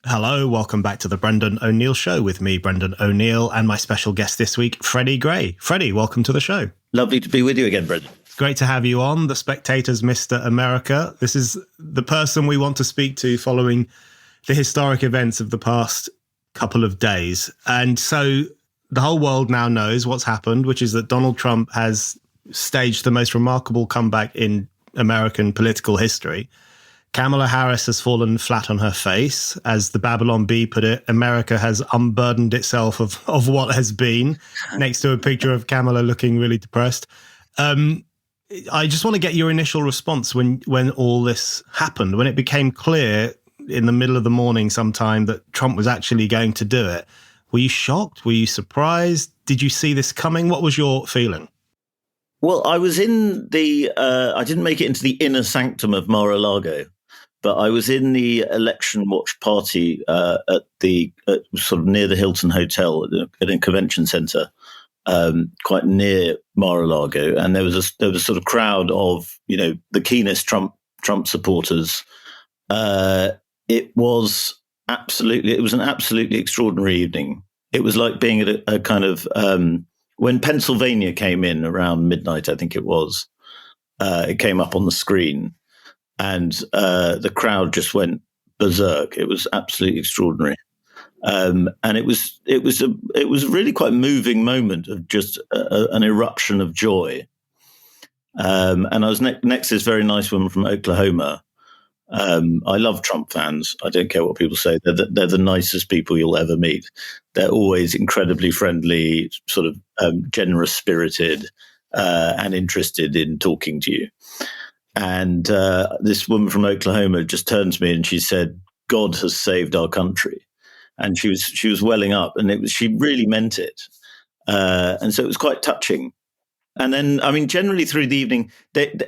Hello, welcome back to the Brendan O'Neill Show with me, Brendan O'Neill, and my special guest this week, Freddy Gray. Freddy, welcome to the show. Lovely to be with you again, Brendan. Great to have you on, the Spectator's Mr. America. This is the person we want to speak to following the historic events of the past couple of days. And so the whole world now knows what's happened, which is that Donald Trump has staged the most remarkable comeback in American political history. Kamala Harris has fallen flat on her face. As the Babylon Bee put it, America has unburdened itself of what has been, next to a picture of Kamala looking really depressed. I just want to get your initial response when all this happened, when it became clear in the middle of the morning sometime that Trump was actually going to do it. Were you shocked? Were you surprised? Did you see this coming? What was your feeling? Well, I was in I didn't make it into the inner sanctum of Mar-a-Lago, but I was in the election watch party at sort of near the Hilton Hotel at a convention centre, quite near Mar-a-Lago, and there was a sort of crowd of the keenest Trump supporters. It was an absolutely extraordinary evening. It was like being at a kind of when Pennsylvania came in around midnight, I think it was. It came up on the screen. And the crowd just went berserk. It was absolutely extraordinary, and it was a really quite moving moment of just an eruption of joy. And I was next to this very nice woman from Oklahoma. I love Trump fans. I don't care what people say. They're the nicest people you'll ever meet. They're always incredibly friendly, sort of generous spirited, and interested in talking to you. And this woman from Oklahoma just turned to me and she said, "God has saved our country," and she was welling up, and she really meant it, and so it was quite touching. And then, I mean, generally through the evening,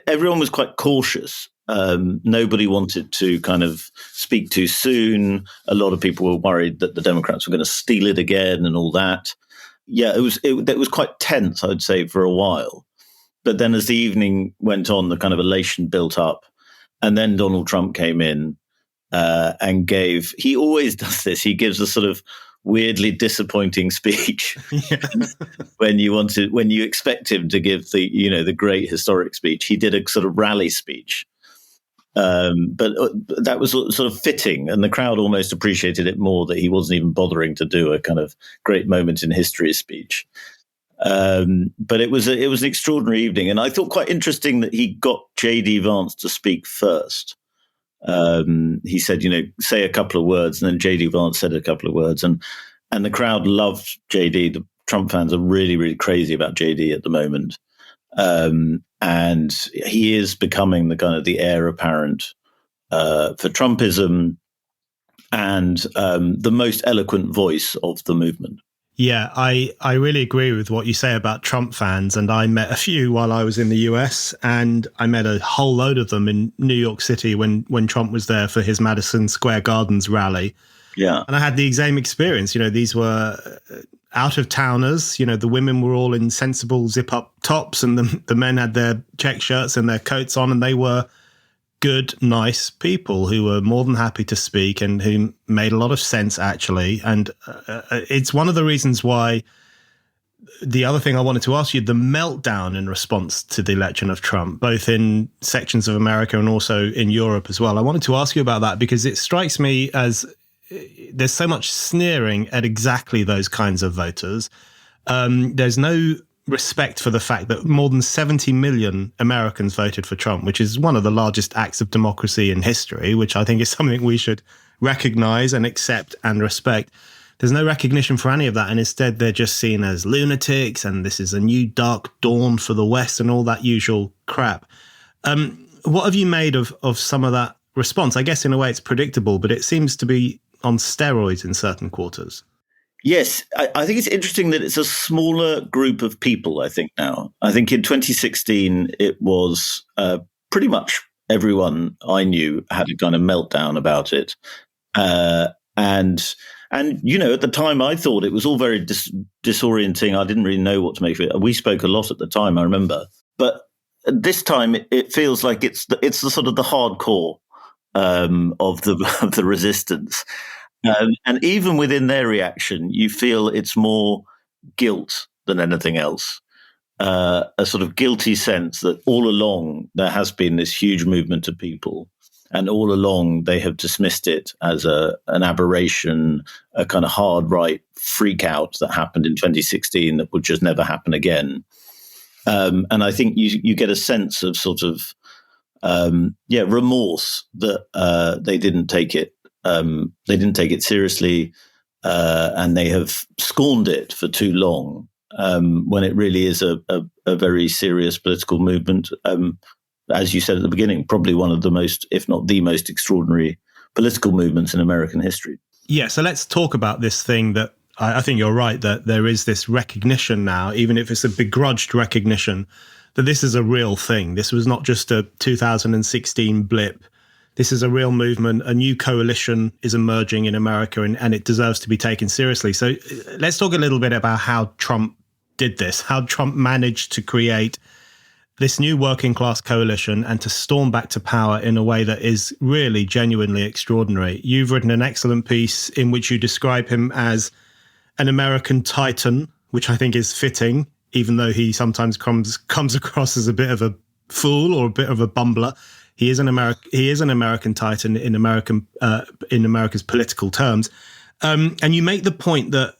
everyone was quite cautious. Nobody wanted to kind of speak too soon. A lot of people were worried that the Democrats were going to steal it again and all that. Yeah, it was quite tense, I'd say, for a while. But then as the evening went on, the kind of elation built up. And then Donald Trump came in and he always does this. He gives a sort of weirdly disappointing speech when you expect him to give the great historic speech. He did a sort of rally speech. But that was sort of fitting, and the crowd almost appreciated it more that he wasn't even bothering to do a kind of great moment in history speech. But it was an extraordinary evening, and I thought quite interesting that he got J.D. Vance to speak first. He said, say a couple of words, and then J.D. Vance said a couple of words, and the crowd loved J.D. The Trump fans are really, really crazy about J.D. at the moment, and he is becoming the kind of the heir apparent for Trumpism and the most eloquent voice of the movement. Yeah, I really agree with what you say about Trump fans. And I met a few while I was in the US, and I met a whole load of them in New York City when Trump was there for his Madison Square Gardens rally. Yeah. And I had the same experience. These were out-of-towners. The women were all in sensible zip-up tops, and the men had their check shirts and their coats on, and they were good, nice people who were more than happy to speak and who made a lot of sense, actually. And it's one of the reasons why the other thing I wanted to ask you, the meltdown in response to the election of Trump, both in sections of America and also in Europe as well. I wanted to ask you about that because it strikes me as there's so much sneering at exactly those kinds of voters. There's no respect for the fact that more than 70 million Americans voted for Trump, which is one of the largest acts of democracy in history, which I think is something we should recognize and accept and respect. There's no recognition for any of that. And instead, they're just seen as lunatics, and this is a new dark dawn for the West and all that usual crap. What have you made of some of that response? I guess in a way it's predictable, but it seems to be on steroids in certain quarters. Yes, I think it's interesting that it's a smaller group of people, I think, now. I think in 2016, it was pretty much everyone I knew had a kind of meltdown about it. And at the time, I thought it was all very disorienting. I didn't really know what to make of it. We spoke a lot at the time, I remember. But this time, it feels like it's the sort of the hardcore of the resistance. And even within their reaction, you feel it's more guilt than anything else. A sort of guilty sense that all along there has been this huge movement of people, and all along they have dismissed it as an aberration, a kind of hard right freak out that happened in 2016 that would just never happen again. And I think you get a sense of sort of remorse that they didn't take it. They didn't take it seriously, and they have scorned it for too long. When it really is a very serious political movement. As you said at the beginning, probably one of the most, if not the most extraordinary political movements in American history. Yeah, so let's talk about this thing that I think you're right, that there is this recognition now, even if it's a begrudged recognition, that this is a real thing. This was not just a 2016 blip. This is a real movement. A new coalition is emerging in America, and it deserves to be taken seriously. So let's talk a little bit about how Trump did this, how Trump managed to create this new working class coalition and to storm back to power in a way that is really genuinely extraordinary. You've written an excellent piece in which you describe him as an American titan, which I think is fitting, even though he sometimes comes across as a bit of a fool or a bit of a bumbler. He is an American titan in America's political terms. And you make the point that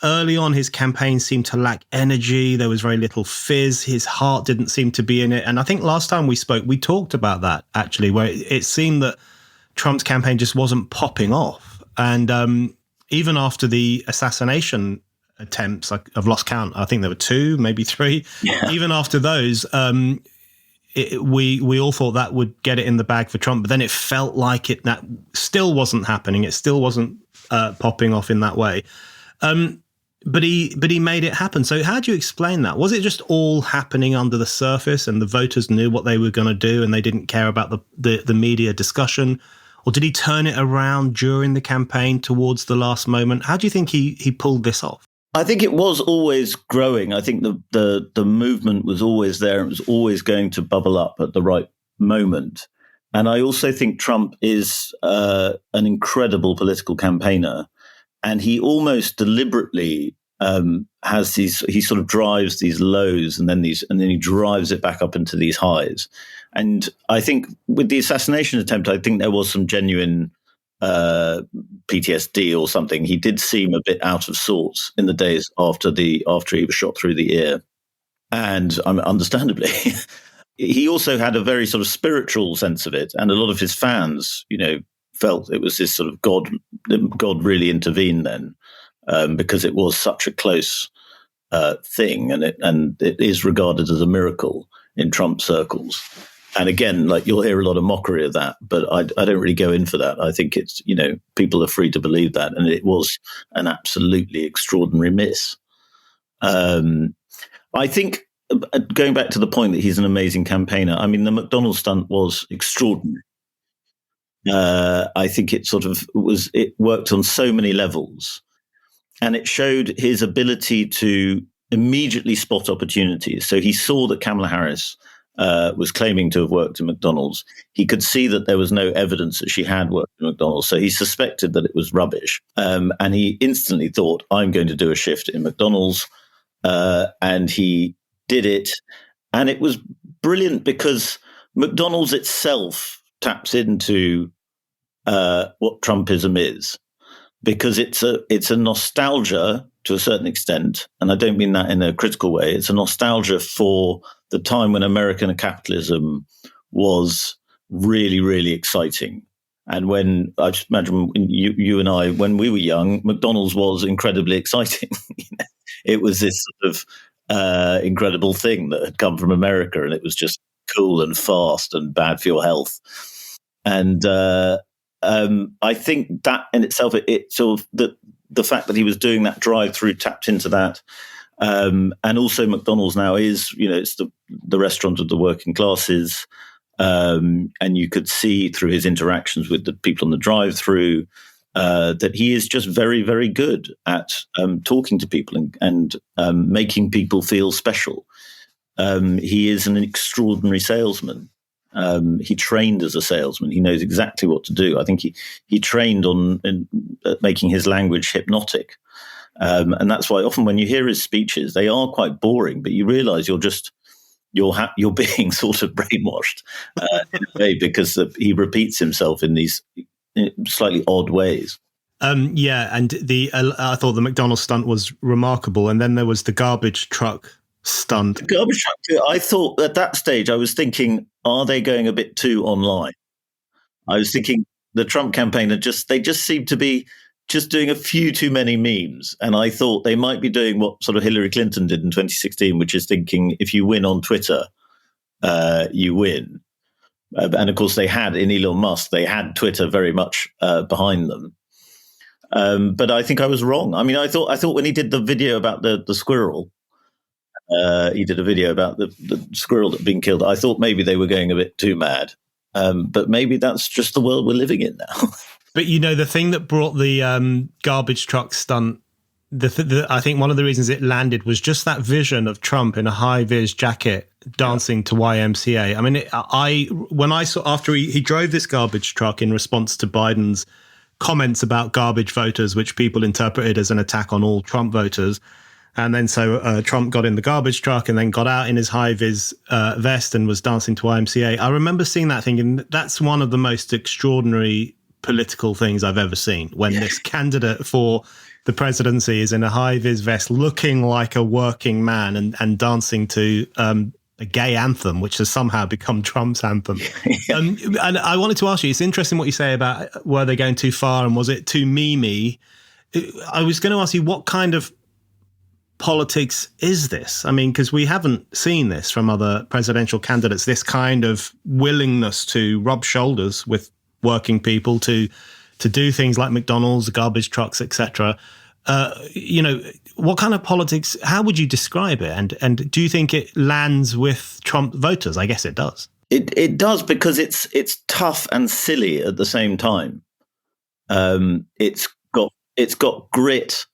early on, his campaign seemed to lack energy. There was very little fizz. His heart didn't seem to be in it. And I think last time we spoke, we talked about that, actually, where it seemed that Trump's campaign just wasn't popping off. And even after the assassination attempts, I've lost count. I think there were 2, maybe 3. Yeah. Even after those, we all thought that would get it in the bag for Trump. But then it felt like that still wasn't happening. It still wasn't popping off in that way. But he made it happen. So how do you explain that? Was it just all happening under the surface and the voters knew what they were going to do and they didn't care about the media discussion? Or did he turn it around during the campaign towards the last moment? How do you think he pulled this off? I think it was always growing. I think the movement was always there. It was always going to bubble up at the right moment. And I also think Trump is an incredible political campaigner. And he almost deliberately has these. He sort of drives these lows, and then he drives it back up into these highs. And I think with the assassination attempt, I think there was some genuine PTSD or something. He did seem a bit out of sorts in the days after he was shot through the ear, and understandably. He also had a very sort of spiritual sense of it, and a lot of his fans, felt it was this sort of God really intervened then, because it was such a close thing, and it is regarded as a miracle in Trump circles. And again, like, you'll hear a lot of mockery of that, but I don't really go in for that. I think it's, people are free to believe that, and it was an absolutely extraordinary miss. I think, going back to the point that he's an amazing campaigner, I mean, the McDonald's stunt was extraordinary. I think it worked on so many levels, and it showed his ability to immediately spot opportunities. So he saw that Kamala Harris was claiming to have worked at McDonald's. He could see that there was no evidence that she had worked at McDonald's, so he suspected that it was rubbish. And he instantly thought, I'm going to do a shift in McDonald's. And he did it. And it was brilliant because McDonald's itself taps into what Trumpism is, because it's a nostalgia to a certain extent, and I don't mean that in a critical way. It's a nostalgia for the time when American capitalism was really, really exciting. And when, I just imagine you and I, when we were young, McDonald's was incredibly exciting. It was this sort of incredible thing that had come from America, and it was just cool and fast and bad for your health. And I think that in itself, it sort of the fact that he was doing that drive-through tapped into that. And also McDonald's now is, it's the restaurant of the working classes. And you could see through his interactions with the people on the drive-through that he is just very, very good at talking to people and making people feel special. He is an extraordinary salesman. He trained as a salesman. He knows exactly what to do. I think he trained on making his language hypnotic. And that's why often when you hear his speeches, they are quite boring, but you realize you're being sort of brainwashed in a way, because he repeats himself in these slightly odd ways. Yeah, and I thought the McDonald's stunt was remarkable, and then there was the garbage truck stunt. The garbage truck, I thought at that stage, I was thinking, are they going a bit too online? I was thinking the Trump campaign they just seemed to be just doing a few too many memes, and I thought they might be doing what sort of Hillary Clinton did in 2016, which is thinking if you win on Twitter, you win. And of course, they had in Elon Musk, they had Twitter very much behind them. But I think I was wrong. I mean, I thought when he did the video about the squirrel, he did a video about the squirrel that had been killed. I thought maybe they were going a bit too mad. But maybe that's just the world we're living in now. But, the thing that brought the garbage truck stunt, I think one of the reasons it landed was just that vision of Trump in a high-vis jacket dancing to YMCA. I mean, when I saw after he drove this garbage truck in response to Biden's comments about garbage voters, which people interpreted as an attack on all Trump voters. And then so Trump got in the garbage truck and then got out in his high-vis vest and was dancing to YMCA. I remember seeing that thinking, that's one of the most extraordinary political things I've ever seen, when this candidate for the presidency is in a high-vis vest looking like a working man and dancing to a gay anthem, which has somehow become Trump's anthem. And I wanted to ask you, it's interesting what you say about were they going too far and was it too memey? I was going to ask you, what kind of politics is this? I mean, because we haven't seen this from other presidential candidates, this kind of willingness to rub shoulders with working people to do things like McDonald's, garbage trucks, etc. What kind of politics, how would you describe it? And do you think it lands with Trump voters? I guess it does. It does, because it's tough and silly at the same time. It's got grit.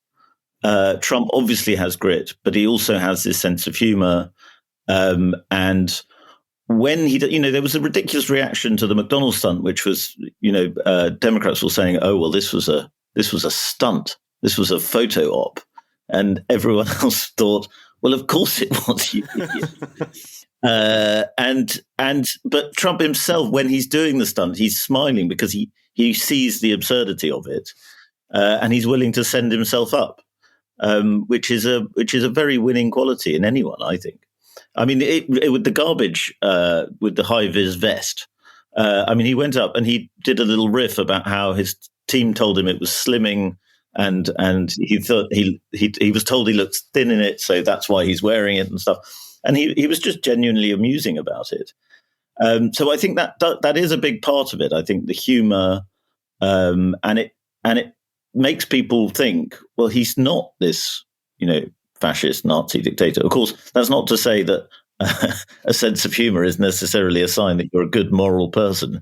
Trump obviously has grit, but he also has this sense of humor. And when there was a ridiculous reaction to the McDonald's stunt, which was, Democrats were saying, "Oh, well, this was a stunt. This was a photo op," and everyone else thought, "Well, of course it was." But Trump himself, when he's doing the stunt, he's smiling because he sees the absurdity of it, and he's willing to send himself up, which is a very winning quality in anyone, I think. I mean, with the garbage, with the high-vis vest, he went up and he did a little riff about how his team told him it was slimming, and he thought he was told he looked thin in it, so that's why he's wearing it and stuff. And he was just genuinely amusing about it. So I think that is a big part of it. I think the humor, and it makes people think, well, he's not this, fascist Nazi dictator. Of course, that's not to say that a sense of humor is necessarily a sign that you're a good moral person.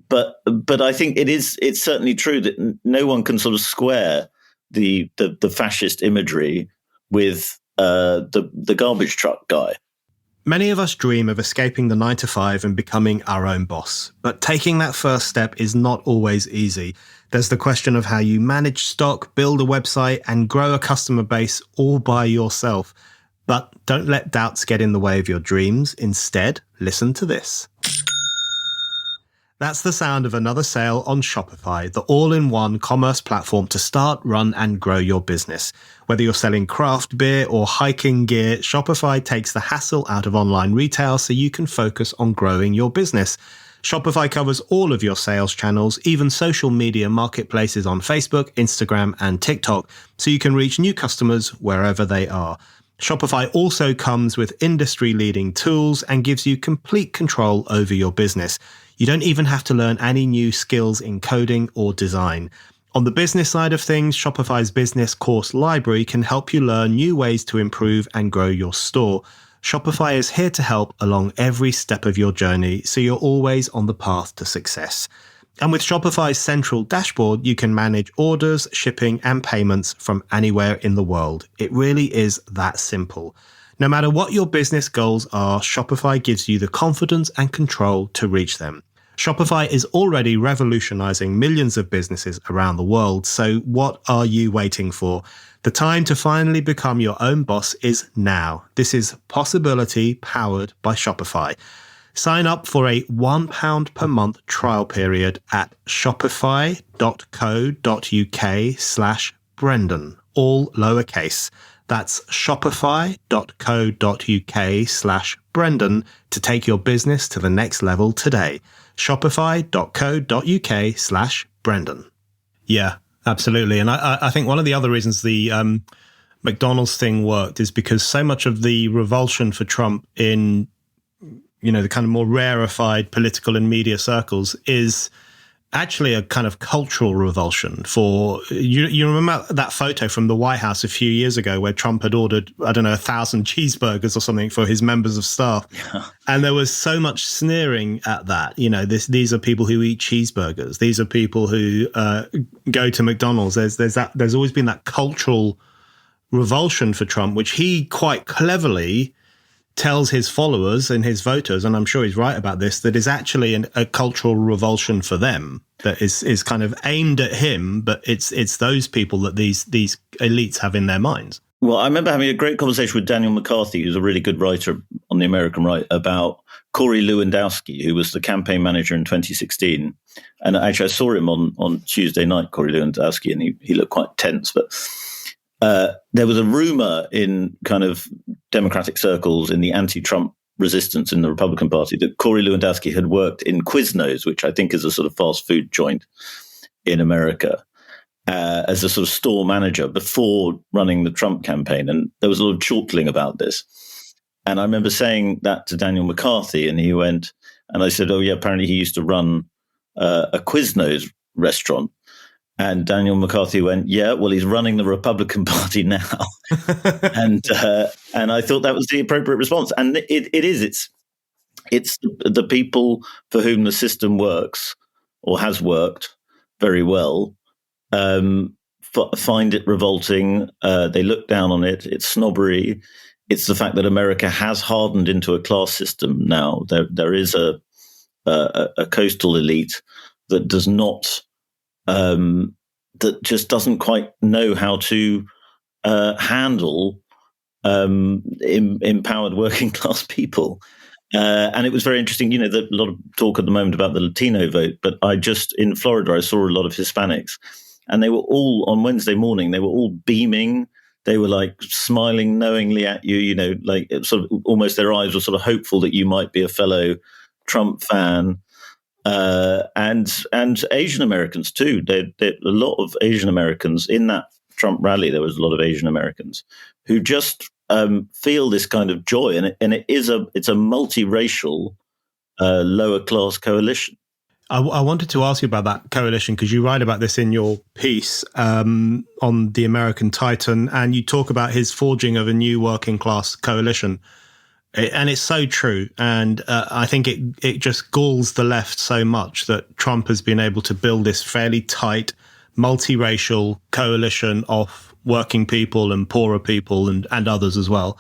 But I think it's certainly true that no one can sort of square the fascist imagery with the garbage truck guy. Many of us dream of escaping the 9-to-5 and becoming our own boss, but taking that first step is not always easy. There's the question of how you manage stock, build a website, and grow a customer base all by yourself. But don't let doubts get in the way of your dreams. Instead, listen to this. That's the sound of another sale on Shopify, the all-in-one commerce platform to start, run, and grow your business. Whether you're selling craft beer or hiking gear, Shopify takes the hassle out of online retail so you can focus on growing your business. Shopify covers all of your sales channels, even social media marketplaces on Facebook, Instagram, and TikTok, so you can reach new customers wherever they are. Shopify also comes with industry-leading tools and gives you complete control over your business. You don't even have to learn any new skills in coding or design. On the business side of things, Shopify's business course library can help you learn new ways to improve and grow your store. Shopify is here to help along every step of your journey, so you're always on the path to success. And with Shopify's central dashboard, you can manage orders, shipping, and payments from anywhere in the world. It really is that simple. No matter what your business goals are, Shopify gives you the confidence and control to reach them. Shopify is already revolutionizing millions of businesses around the world. So what are you waiting for? The time to finally become your own boss is now. This is possibility powered by Shopify. Sign up for a £1 per month trial period at shopify.co.uk/Brendan, all lowercase. That's shopify.co.uk/Brendan to take your business to the next level today. Shopify.co.uk/Brendan. Yeah, absolutely. And I think one of the other reasons the McDonald's thing worked is because so much of the revulsion for Trump in, the kind of more rarefied political and media circles is actually a kind of cultural revulsion for you remember that photo from the White House a few years ago where Trump had ordered, 1,000 cheeseburgers or something for his members of staff. Yeah. And there was so much sneering at that. These are people who eat cheeseburgers. These are people who go to McDonald's. There's always been that cultural revulsion for Trump, which he quite cleverly tells his followers and his voters, and I'm sure he's right about this, that is actually a cultural revulsion for them that is kind of aimed at him, but it's those people that these elites have in their minds. Well, I remember having a great conversation with Daniel McCarthy, who's a really good writer on the American right, about Corey Lewandowski, who was the campaign manager in 2016. And actually, I saw him on Tuesday night, Corey Lewandowski, and he looked quite tense, but there was a rumor in kind of Democratic circles in the anti-Trump resistance in the Republican Party that Corey Lewandowski had worked in Quiznos, which I think is a sort of fast food joint in America, as a sort of store manager before running the Trump campaign. And there was a lot of chortling about this. And I remember saying that to Daniel McCarthy, and he went, and I said, oh yeah, apparently he used to run a Quiznos restaurant. And Daniel McCarthy went, yeah, well, he's running the Republican Party now. and I thought that was the appropriate response. And it is. It's the people for whom the system works or has worked very well find it revolting. They look down on it. It's snobbery. It's the fact that America has hardened into a class system now. There is a coastal elite that does not that just doesn't quite know how to handle empowered working class people. And it was very interesting, there's a lot of talk at the moment about the Latino vote, but in Florida, I saw a lot of Hispanics, and they were all, on Wednesday morning, they were all beaming. They were like smiling knowingly at you, like sort of almost their eyes were sort of hopeful that you might be a fellow Trump fan. And Asian Americans too. There a lot of Asian Americans in that Trump rally. There was a lot of Asian Americans who just feel this kind of joy, and it's a multiracial, lower class coalition. I wanted to ask you about that coalition because you write about this in your piece on the American Titan, and you talk about his forging of a new working class coalition. And it's so true. And I think it just galls the left so much that Trump has been able to build this fairly tight, multiracial coalition of working people and poorer people and others as well.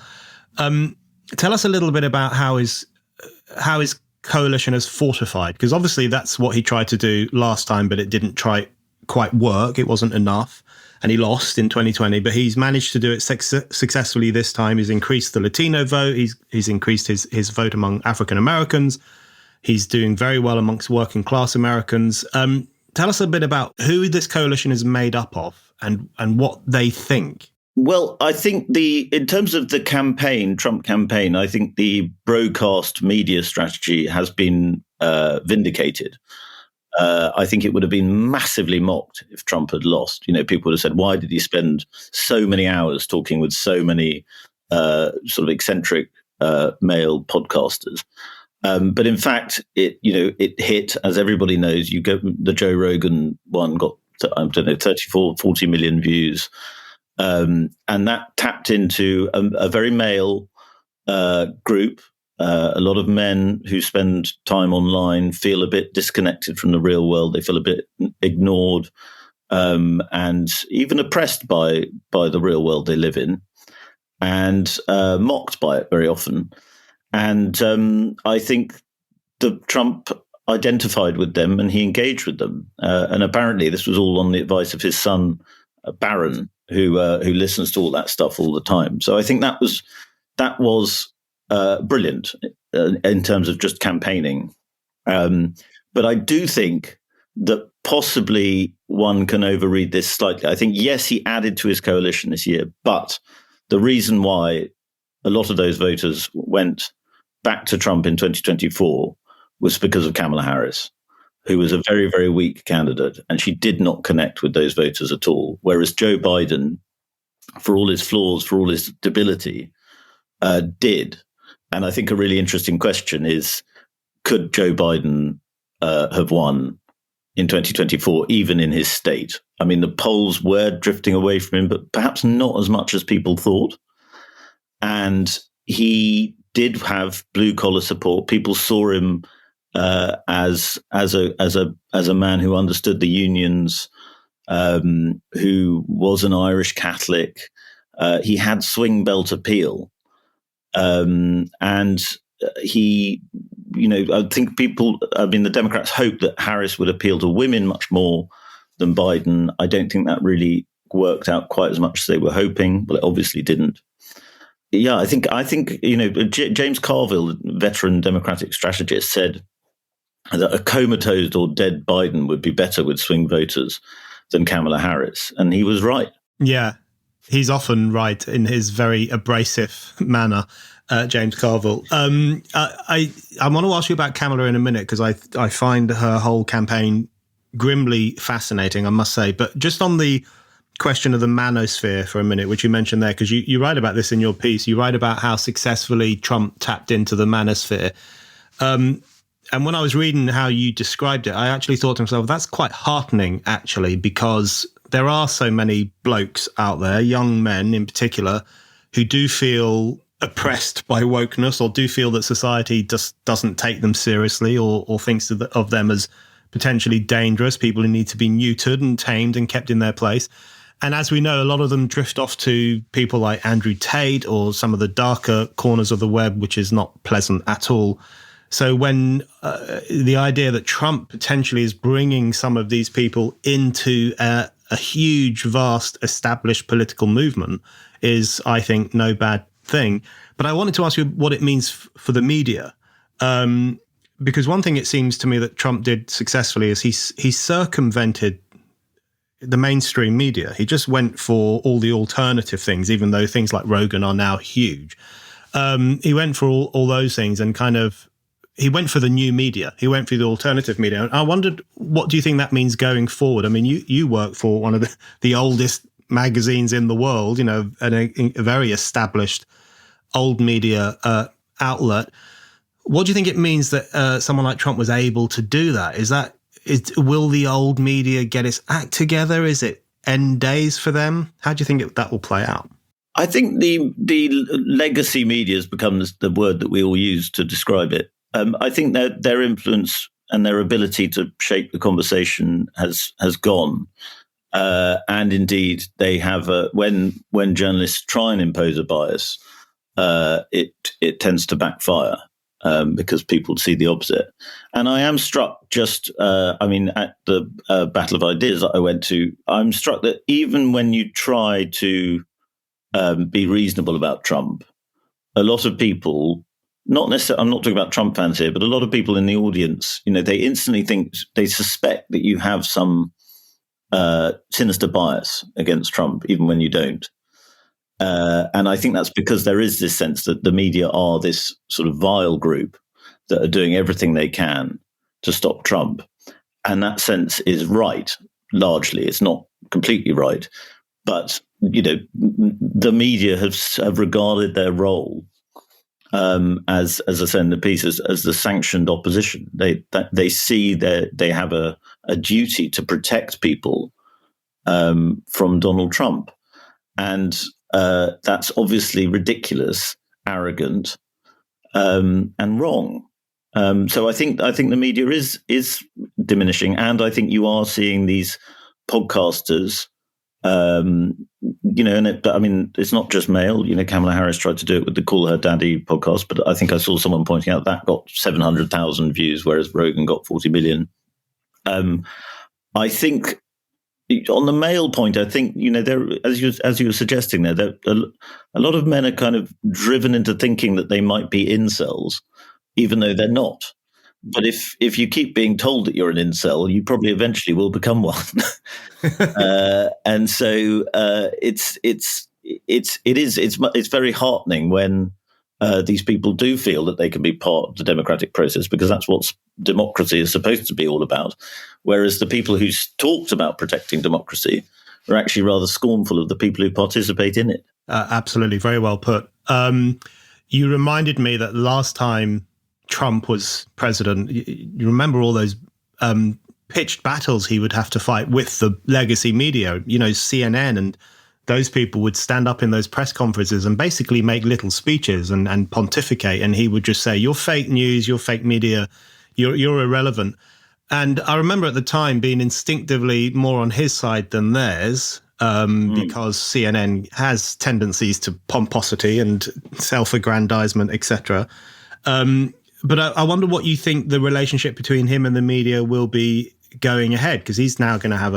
Tell us a little bit about how his coalition has fortified, because obviously that's what he tried to do last time, but it didn't quite work. It wasn't enough. And he lost in 2020, but he's managed to do it successfully this time. He's increased the Latino vote. He's increased his vote among African Americans. He's doing very well amongst working class Americans. Tell us a bit about who this coalition is made up of and what they think. Well, I think in terms of the Trump campaign, I think the broadcast media strategy has been vindicated. I think it would have been massively mocked if Trump had lost. People would have said, why did he spend so many hours talking with so many sort of eccentric male podcasters? But in fact, it hit, as everybody knows. The Joe Rogan one got, 40 million views. And that tapped into a very male group. A lot of men who spend time online feel a bit disconnected from the real world. They feel a bit ignored and even oppressed by the real world they live in. and mocked by it very often. And I think that Trump identified with them and he engaged with them. And apparently this was all on the advice of his son, Barron, who listens to all that stuff all the time. So I think that was brilliant in terms of just campaigning. But I do think that possibly one can overread this slightly. I think, yes, he added to his coalition this year, but the reason why a lot of those voters went back to Trump in 2024 was because of Kamala Harris, who was a very, very weak candidate, and she did not connect with those voters at all. Whereas Joe Biden, for all his flaws, for all his debility, did. And I think a really interesting question is, could Joe Biden have won in 2024, even in his state? I mean, the polls were drifting away from him, but perhaps not as much as people thought. And he did have blue collar support. People saw him as a man who understood the unions, who was an Irish Catholic. He had swing belt appeal, and he, I think the Democrats hoped that Harris would appeal to women much more than Biden. I don't think that really worked out quite as much as they were hoping, but it obviously didn't. Yeah, I think James Carville, veteran Democratic strategist, said that a comatose or dead Biden would be better with swing voters than Kamala Harris, and he was right. Yeah, he's often right in his very abrasive manner, James Carville. I want to ask you about Kamala in a minute, because I find her whole campaign grimly fascinating, I must say. But just on the question of the manosphere for a minute, which you mentioned there, because you write about this in your piece. You write about how successfully Trump tapped into the manosphere. And when I was reading how you described it, I actually thought to myself, that's quite heartening, actually, because there are so many blokes out there, young men in particular, who do feel oppressed by wokeness, or do feel that society just doesn't take them seriously, or thinks of them as potentially dangerous, people who need to be neutered and tamed and kept in their place. And as we know, a lot of them drift off to people like Andrew Tate or some of the darker corners of the web, which is not pleasant at all. So when the idea that Trump potentially is bringing some of these people into a huge, vast, established political movement is, I think, no bad thing. But I wanted to ask you what it means for the media. Because one thing it seems to me that Trump did successfully is he circumvented the mainstream media. He just went for all the alternative things, even though things like Rogan are now huge. He went for all those things and he went for the new media. He went for the alternative media. And I wondered, what do you think that means going forward? I mean, you work for one of the oldest magazines in the world, and a very established old media outlet. What do you think it means that someone like Trump was able to do that? Will the old media get its act together? Is it end days for them? How do you think that will play out? I think the legacy media has become the word that we all use to describe it. I think that their influence and their ability to shape the conversation has gone. And indeed, they have when journalists try and impose a bias, it tends to backfire. Because people see the opposite. And I am struck at the Battle of Ideas that I went to, I'm struck that even when you try to be reasonable about Trump, a lot of people, not necessarily, I'm not talking about Trump fans here, but a lot of people in the audience, they instantly they suspect that you have some sinister bias against Trump, even when you don't. And I think that's because there is this sense that the media are this sort of vile group that are doing everything they can to stop Trump. And that sense is right, largely. It's not completely right. But, the media have regarded their role as I said in the piece, as the sanctioned opposition. They see that they have a duty to protect people from Donald Trump. And that's obviously ridiculous, arrogant, and wrong. So I think the media is diminishing, and I think you are seeing these podcasters And it's not just male. Kamala Harris tried to do it with the Call Her Daddy podcast, but I think I saw someone pointing out that got 700,000 views, whereas Rogan got 40 million. I think on the male point, I think, there, as you were suggesting there a lot of men are kind of driven into thinking that they might be incels, even though they're not. But if you keep being told that you're an incel, you probably eventually will become one. And so it's very heartening when these people do feel that they can be part of the democratic process, because that's what democracy is supposed to be all about. Whereas the people who talked about protecting democracy are actually rather scornful of the people who participate in it. Absolutely. Very well put. You reminded me that last time Trump was president, you remember all those pitched battles he would have to fight with the legacy media, CNN, and those people would stand up in those press conferences and basically make little speeches and pontificate. And he would just say, you're fake news, you're fake media, you're irrelevant. And I remember at the time being instinctively more on his side than theirs, because CNN has tendencies to pomposity and self-aggrandizement, etc. But I wonder what you think the relationship between him and the media will be going ahead, because he's now going to have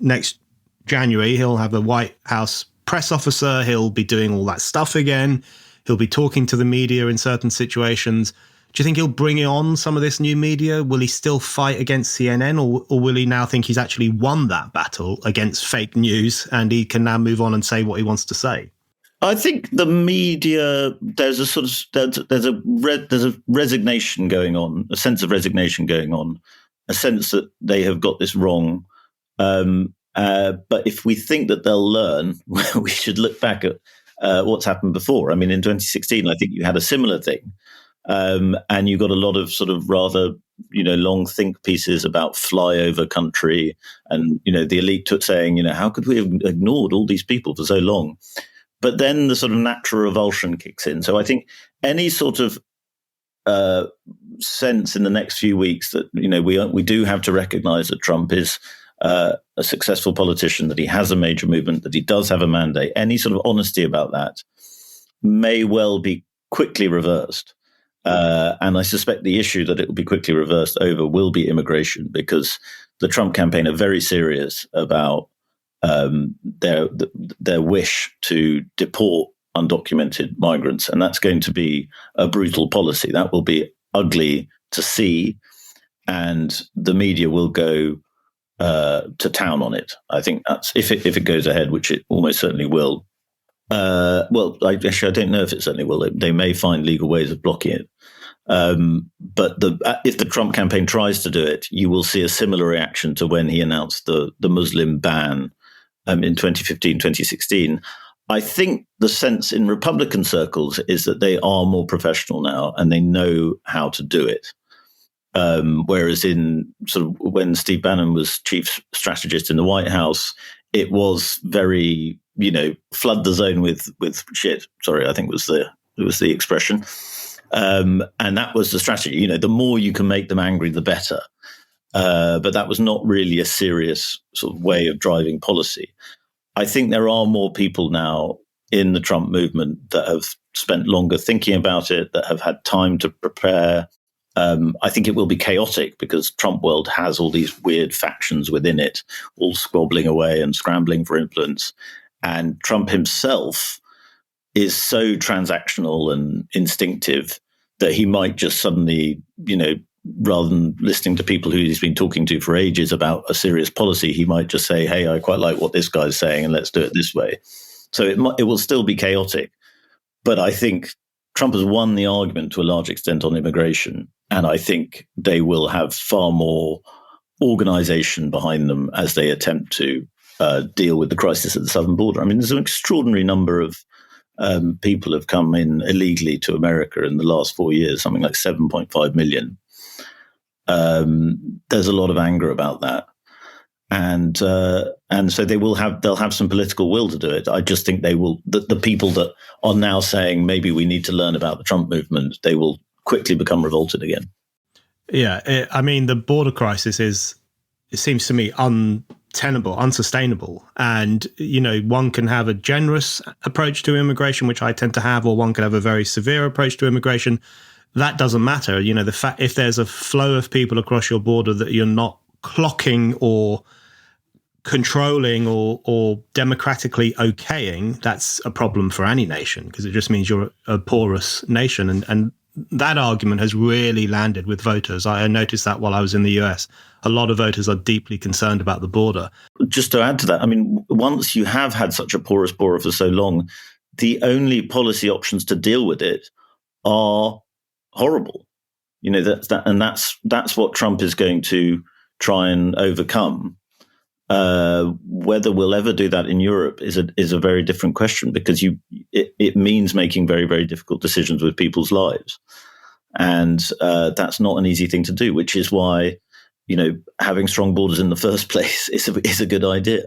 next January, he'll have a White House press officer. He'll be doing all that stuff again. He'll be talking to the media in certain situations. Do you think he'll bring on some of this new media? Will he still fight against CNN, or will he now think he's actually won that battle against fake news and he can now move on and say what he wants to say? I think the media, there's a resignation going on, a sense of resignation going on, a sense that they have got this wrong. But if we think that they'll learn, we should look back at what's happened before. I mean, in 2016, I think you had a similar thing. And you got a lot of sort of rather, long think pieces about flyover country. And, the elite took saying, how could we have ignored all these people for so long? But then the sort of natural revulsion kicks in. So I think any sort of sense in the next few weeks that, we do have to recognize that Trump is a successful politician, that he has a major movement, that he does have a mandate, any sort of honesty about that may well be quickly reversed. And I suspect the issue that it will be quickly reversed over will be immigration, because the Trump campaign are very serious about their wish to deport undocumented migrants. And that's going to be a brutal policy. That will be ugly to see. And the media will go to town on it. I think that's if it goes ahead, which it almost certainly will. I don't know if it certainly will. They may find legal ways of blocking it. But if the Trump campaign tries to do it, you will see a similar reaction to when he announced the Muslim ban in 2015, 2016. I think the sense in Republican circles is that they are more professional now and they know how to do it. Whereas in sort of when Steve Bannon was chief strategist in the White House, it was very, flood the zone with shit. Sorry, I think was the expression. And that was the strategy. The more you can make them angry, the better. But that was not really a serious sort of way of driving policy. I think there are more people now in the Trump movement that have spent longer thinking about it, that have had time to prepare. I think it will be chaotic because Trump world has all these weird factions within it, all squabbling away and scrambling for influence. And Trump himself is so transactional and instinctive that he might just suddenly, rather than listening to people who he's been talking to for ages about a serious policy, he might just say, hey, I quite like what this guy's saying and let's do it this way. So it will still be chaotic. But I think Trump has won the argument to a large extent on immigration. And I think they will have far more organization behind them as they attempt to deal with the crisis at the southern border. I mean, there's an extraordinary number of people have come in illegally to America in the last 4 years, something like 7.5 million. There's a lot of anger about that. And so they'll have some political will to do it. I just think the people that are now saying maybe we need to learn about the Trump movement, they will quickly become revolted again. Yeah, I mean, the border crisis it seems to me untenable, unsustainable. And, one can have a generous approach to immigration, which I tend to have, or one can have a very severe approach to immigration. That doesn't matter. The fact, if there's a flow of people across your border that you're not clocking or controlling or democratically okaying, that's a problem for any nation, because it just means you're a porous nation. And that argument has really landed with voters. I noticed that while I was in the US. A lot of voters are deeply concerned about the border. Just to add to that, I mean, once you have had such a porous border for so long, the only policy options to deal with it are horrible. That's what Trump is going to try and overcome. Whether we'll ever do that in Europe is a very different question, because it means making very, very difficult decisions with people's lives, and that's not an easy thing to do. Which is why having strong borders in the first place is a good idea.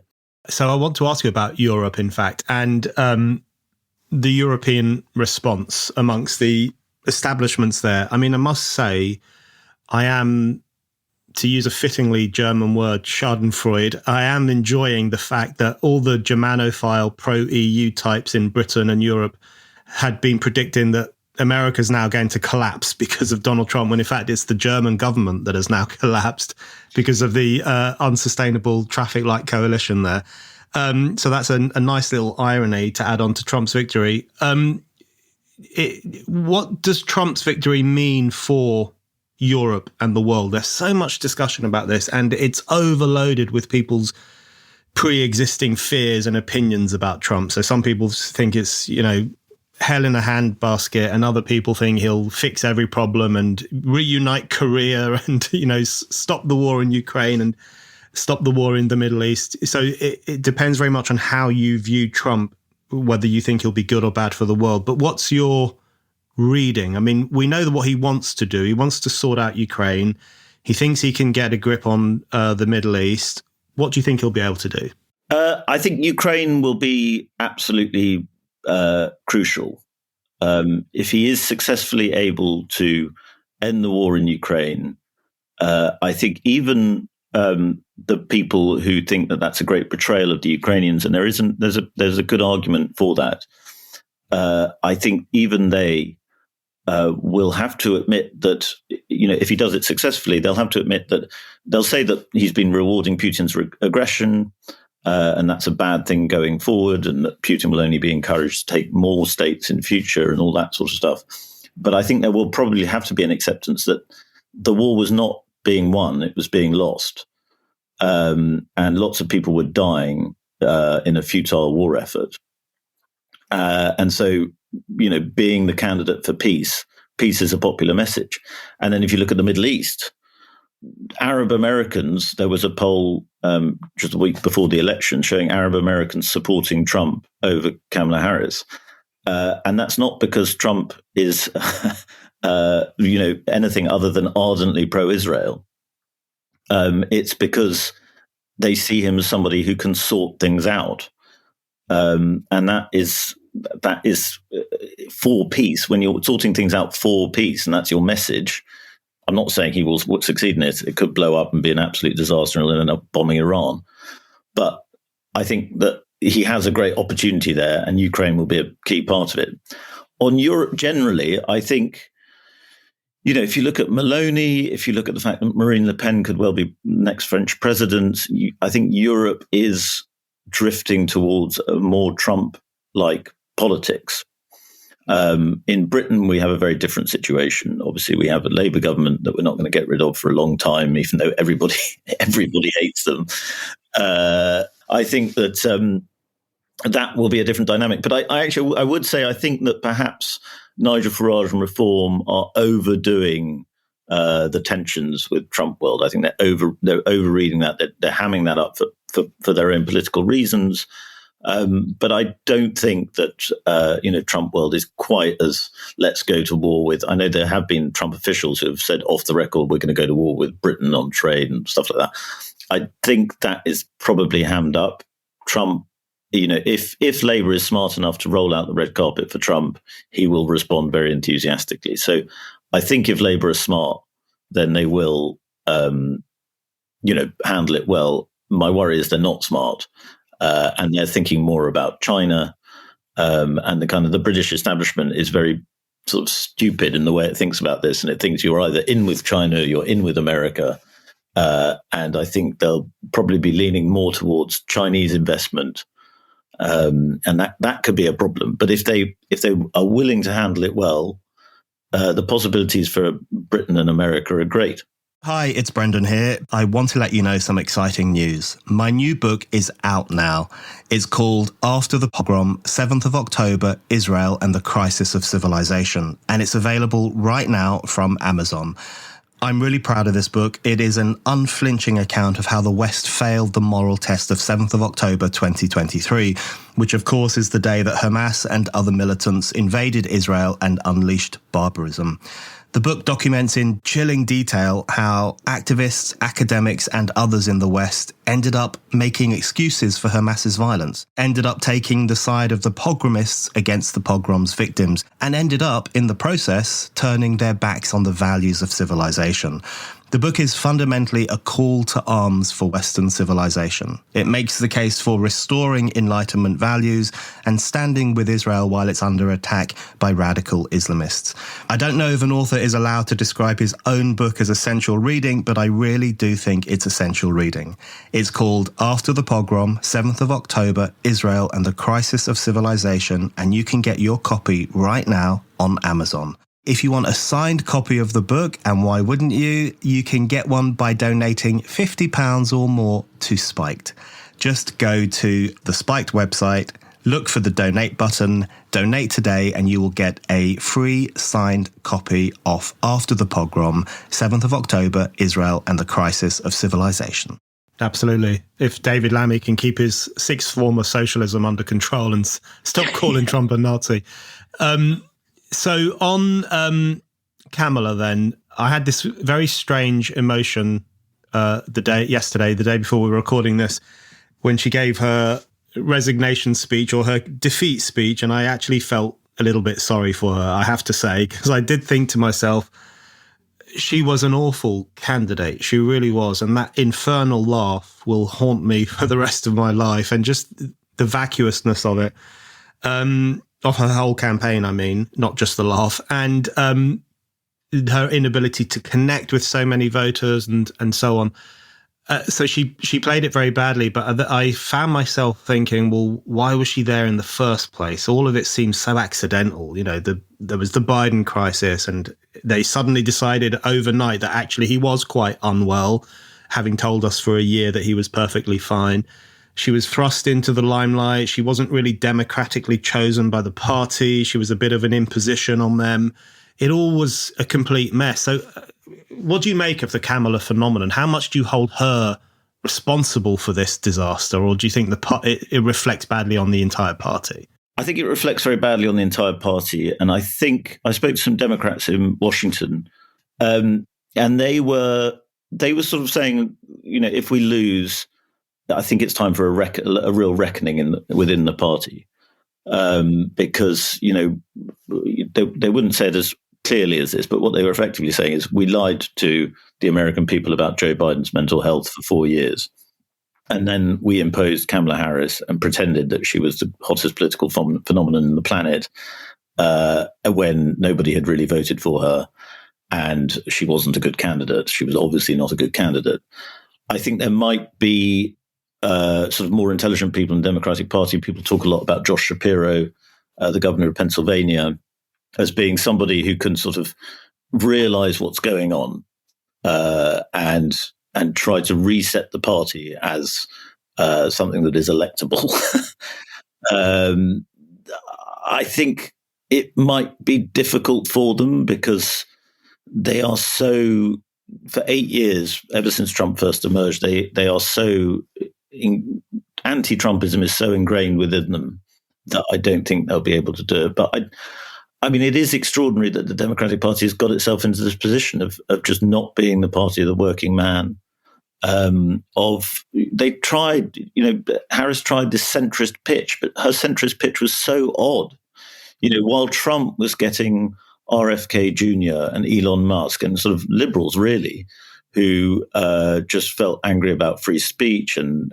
So I want to ask you about Europe, in fact, and the European response amongst the establishments there. I mean, I must say, I am, to use a fittingly German word, Schadenfreude, I am enjoying the fact that all the Germanophile pro-EU types in Britain and Europe had been predicting that America's now going to collapse because of Donald Trump, when in fact it's the German government that has now collapsed because of the unsustainable traffic light coalition there. So that's a nice little irony to add on to Trump's victory. What does Trump's victory mean for Europe and the world? There's so much discussion about this, and it's overloaded with people's pre-existing fears and opinions about Trump. So some people think it's, hell in a handbasket, and other people think he'll fix every problem and reunite Korea and, stop the war in Ukraine and stop the war in the Middle East. So it depends very much on how you view Trump, whether you think he'll be good or bad for the world. But what's your reading? I mean, we know what he wants to do. He wants to sort out Ukraine. He thinks he can get a grip on the Middle East. What do you think he'll be able to do? I think Ukraine will be absolutely crucial. If he is successfully able to end the war in Ukraine, I think even the people who think that that's a great betrayal of the Ukrainians, and there's a good argument for that. I think even they will have to admit that, if he does it successfully, they'll have to admit that they'll say that he's been rewarding Putin's aggression, and that's a bad thing going forward, and that Putin will only be encouraged to take more states in future and all that sort of stuff. But I think there will probably have to be an acceptance that the war was not being won, it was being lost. And lots of people were dying in a futile war effort. And so, being the candidate for peace is a popular message. And then if you look at the Middle East, Arab Americans, there was a poll just a week before the election showing Arab Americans supporting Trump over Kamala Harris. And that's not because Trump is, anything other than ardently pro-Israel. It's because they see him as somebody who can sort things out. And that is for peace. When you're sorting things out for peace, and that's your message. I'm not saying he will succeed in it. It could blow up and be an absolute disaster and end up bombing Iran. But I think that he has a great opportunity there, and Ukraine will be a key part of it. On Europe generally, I think, if you look at Meloni, if you look at the fact that Marine Le Pen could well be next French president, I think Europe is drifting towards a more Trump-like politics. In Britain, we have a very different situation. Obviously, we have a Labour government that we're not going to get rid of for a long time, even though everybody hates them. I think that that will be a different dynamic. But I would say I think that perhaps Nigel Farage and Reform are overdoing the tensions with Trump world. I think they're overreading that. They're hamming that up for their own political reasons. But I don't think that, Trump world is quite as let's go to war with. I know there have been Trump officials who have said off the record, we're going to go to war with Britain on trade and stuff like that. I think that is probably hammed up. Trump, if Labour is smart enough to roll out the red carpet for Trump, he will respond very enthusiastically. So I think if Labour is smart, then they will, handle it well. my worry is they're not smart, and they're thinking more about China, and the British establishment is very sort of stupid in the way it thinks about this, and it thinks you're either in with China, or you're in with America, and I think they'll probably be leaning more towards Chinese investment, and that could be a problem. But if they are willing to handle it well, the possibilities for Britain and America are great. Hi, it's Brendan here. I want to let you know some exciting news. My new book is out now. It's called After the Pogrom, 7th of October, Israel and the Crisis of Civilization, and it's available right now from Amazon. I'm really proud of this book. It is an unflinching account of how the West failed the moral test of 7th of October 2023, which of course is the day that Hamas and other militants invaded Israel and unleashed barbarism. The book documents in chilling detail how activists, academics, and others in the West ended up making excuses for Hamas's violence, ended up taking the side of the pogromists against the pogrom's victims, and ended up, in the process, turning their backs on the values of civilization. The book is fundamentally a call to arms for Western civilization. It makes the case for restoring Enlightenment values and standing with Israel while it's under attack by radical Islamists. I don't know if an author is allowed to describe his own book as essential reading, but I really do think it's essential reading. It's called After the Pogrom, 7th of October, Israel and the Crisis of Civilization, and you can get your copy right now on Amazon. If you want a signed copy of the book, and why wouldn't you, you can get one by donating £50 or more to Spiked. Just go to the Spiked website, look for the donate button, donate today, and you will get a free signed copy of After the Pogrom, 7th of October, Israel and the Crisis of Civilization. Absolutely. If David Lammy can keep his sixth form of socialism under control and stop calling Trump a Nazi. So on Kamala, then, I had this very strange emotion the day before we were recording this, when she gave her resignation speech or her defeat speech, and I actually felt a little bit sorry for her, I have to say, because I did think to myself, she was an awful candidate. She really was. And that infernal laugh will haunt me for the rest of my life, and just the vacuousness of it. Of her whole campaign, I mean, not just the laugh, and her inability to connect with so many voters and so on. So she played it very badly, but I found myself thinking, well, why was she there in the first place? All of it seems so accidental. You know, there was the Biden crisis, and they suddenly decided overnight that actually he was quite unwell, having told us for a year that he was perfectly fine. She was thrust into the limelight. She wasn't really democratically chosen by the party. She was a bit of an imposition on them. It all was a complete mess. So what do you make of the Kamala phenomenon? How much do you hold her responsible for this disaster? Or do you think it reflects badly on the entire party? I think it reflects very badly on the entire party. And I think I spoke to some Democrats in Washington, and they were sort of saying, you know, if we lose, I think it's time for a real reckoning within the party, because, you know, they wouldn't say it as clearly as this, but what they were effectively saying is, we lied to the American people about Joe Biden's mental health for 4 years, and then we imposed Kamala Harris and pretended that she was the hottest political phenomenon on the planet, when nobody had really voted for her, and she wasn't a good candidate. She was obviously not a good candidate. I think there might be sort of more intelligent people in the Democratic Party. People talk a lot about Josh Shapiro, the governor of Pennsylvania, as being somebody who can sort of realize what's going on, and try to reset the party as something that is electable. I think it might be difficult for them because they are so, for 8 years, ever since Trump first emerged, they are so, anti-Trumpism is so ingrained within them that I don't think they'll be able to do it. But I mean, it is extraordinary that the Democratic Party has got itself into this position of just not being the party of the working man. They tried, you know, Harris tried this centrist pitch, but her centrist pitch was so odd. You know, while Trump was getting RFK Jr. and Elon Musk and sort of liberals, really, who just felt angry about free speech and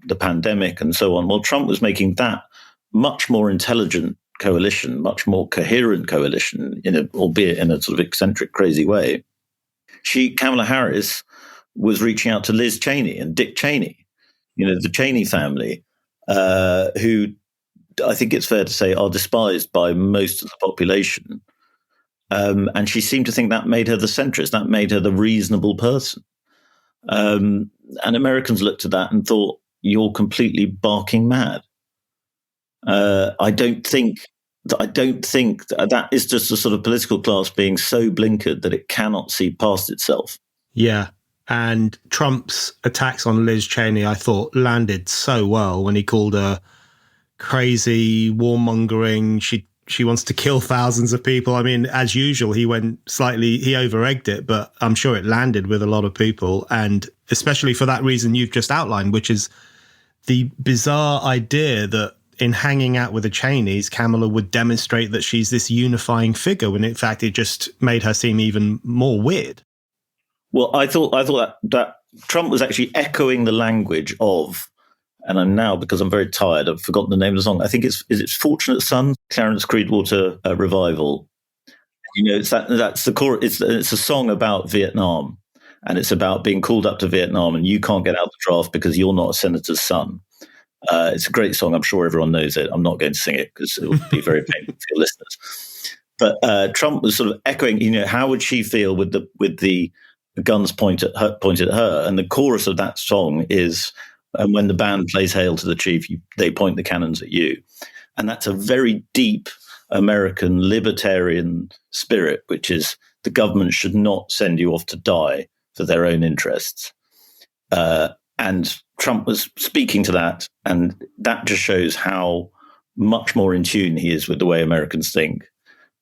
the pandemic and so on. Well, Trump was making that much more intelligent coalition, much more coherent coalition, albeit in a sort of eccentric, crazy way. Kamala Harris was reaching out to Liz Cheney and Dick Cheney, the Cheney family, who I think it's fair to say are despised by most of the population. And she seemed to think that made her the centrist, that made her the reasonable person. And Americans looked at that and thought, you're completely barking mad. I don't think that is just a sort of political class being so blinkered that it cannot see past itself. Yeah. And Trump's attacks on Liz Cheney, I thought, landed so well when he called her crazy, warmongering. She wants to kill thousands of people. I mean, as usual, he over-egged it, but I'm sure it landed with a lot of people. And especially for that reason you've just outlined, which is the bizarre idea that in hanging out with the Cheneys, Kamala would demonstrate that she's this unifying figure, when in fact it just made her seem even more weird. Well, I thought that Trump was actually echoing the language of, and I'm now, because I'm very tired, I've forgotten the name of the song. I think it's Fortunate Son, Clarence Creedwater revival. That's the core. It's a song about Vietnam, and it's about being called up to Vietnam, and you can't get out the draft because you're not a senator's son. It's a great song. I'm sure everyone knows it. I'm not going to sing it because it would be very painful for your listeners. But Trump was sort of echoing, how would she feel with the guns pointed at her? And the chorus of that song is, and when the band plays Hail to the Chief, they point the cannons at you. And that's a very deep American libertarian spirit, which is the government should not send you off to die for their own interests. And Trump was speaking to that, and that just shows how much more in tune he is with the way Americans think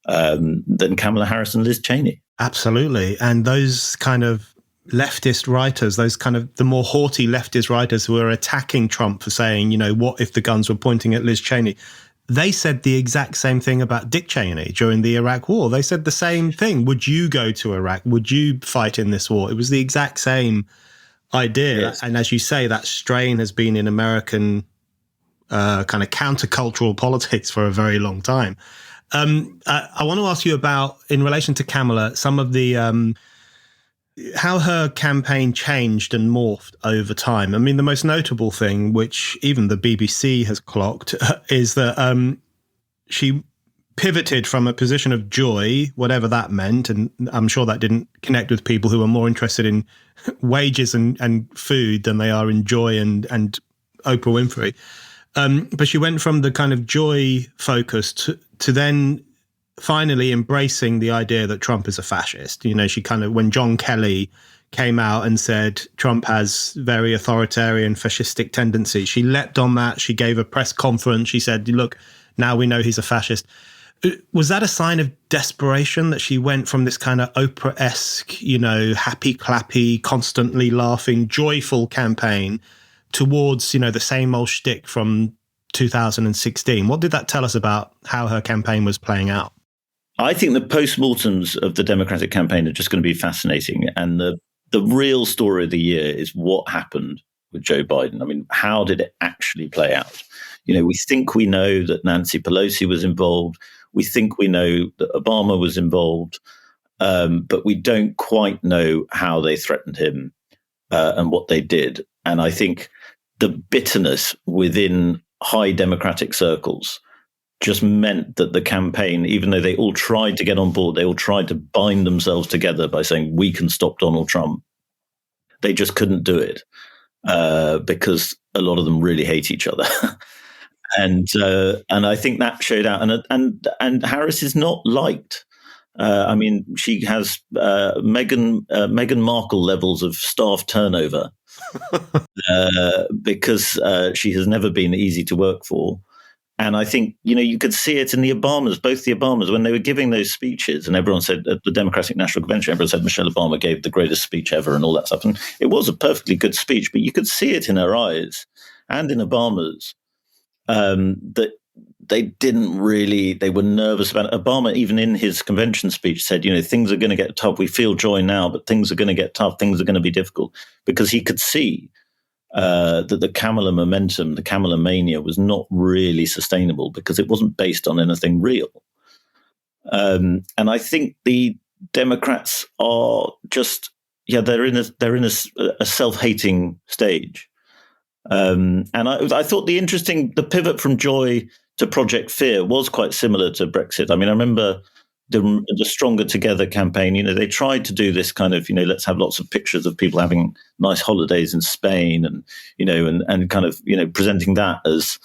than Kamala Harris and Liz Cheney. Absolutely. And those kind of leftist writers, those kind of the more haughty leftist writers who are attacking Trump for saying, what if the guns were pointing at Liz Cheney? They said the exact same thing about Dick Cheney during the Iraq War. They said the same thing. Would you go to Iraq? Would you fight in this war? It was the exact same idea. Yes. And as you say, that strain has been in American kind of countercultural politics for a very long time. I want to ask you about, in relation to Kamala, some of the how her campaign changed and morphed over time. I mean, the most notable thing, which even the BBC has clocked, is that she pivoted from a position of joy, whatever that meant, and I'm sure that didn't connect with people who are more interested in wages and food than they are in joy and Oprah Winfrey. But she went from the kind of joy focus to then finally embracing the idea that Trump is a fascist. She kind of, when John Kelly came out and said Trump has very authoritarian fascistic tendencies, she leapt on that. She gave a press conference. She said, look, now we know he's a fascist. Was that a sign of desperation that she went from this kind of Oprah-esque, happy clappy, constantly laughing, joyful campaign towards, the same old shtick from 2016? What did that tell us about how her campaign was playing out? I think the postmortems of the Democratic campaign are just going to be fascinating. And the real story of the year is what happened with Joe Biden. I mean, how did it actually play out? We think we know that Nancy Pelosi was involved. We think we know that Obama was involved. But we don't quite know how they threatened him and what they did. And I think the bitterness within high Democratic circles just meant that the campaign, even though they all tried to get on board, they all tried to bind themselves together by saying, we can stop Donald Trump. They just couldn't do it because a lot of them really hate each other. And I think that showed out. And Harris is not liked. She has Meghan Markle levels of staff turnover because she has never been easy to work for. And I think, you could see it in the Obamas, both the Obamas, when they were giving those speeches, and everyone said at the Democratic National Convention, everyone said Michelle Obama gave the greatest speech ever and all that stuff. And it was a perfectly good speech, but you could see it in her eyes and in Obama's that they were nervous about it. Obama, even in his convention speech, said, things are going to get tough. We feel joy now, but things are going to get tough. Things are going to be difficult, because he could see that the Kamala momentum, the Kamala mania, was not really sustainable because it wasn't based on anything real. And I think the Democrats are just, they're in a self-hating stage. And I thought the pivot from joy to Project Fear was quite similar to Brexit. I mean, I remember the Stronger Together campaign. They tried to do this kind of, let's have lots of pictures of people having nice holidays in Spain, and and kind of presenting that as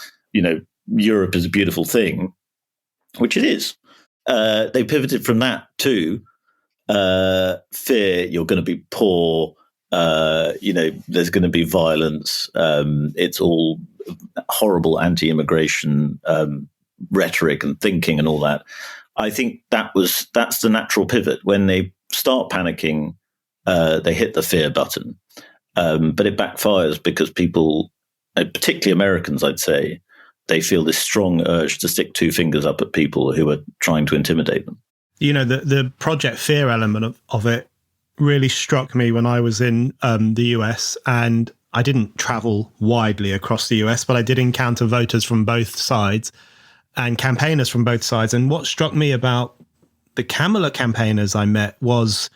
Europe is a beautiful thing, which it is. They pivoted from that to fear. You're going to be poor. There's going to be violence. It's all horrible anti-immigration rhetoric and thinking and all that. I think that's the natural pivot. When they start panicking, they hit the fear button. But it backfires because people, particularly Americans, I'd say, they feel this strong urge to stick two fingers up at people who are trying to intimidate them. The Project Fear element of it really struck me when I was in the US, and I didn't travel widely across the US, but I did encounter voters from both sides and campaigners from both sides. And what struck me about the Kamala campaigners I met was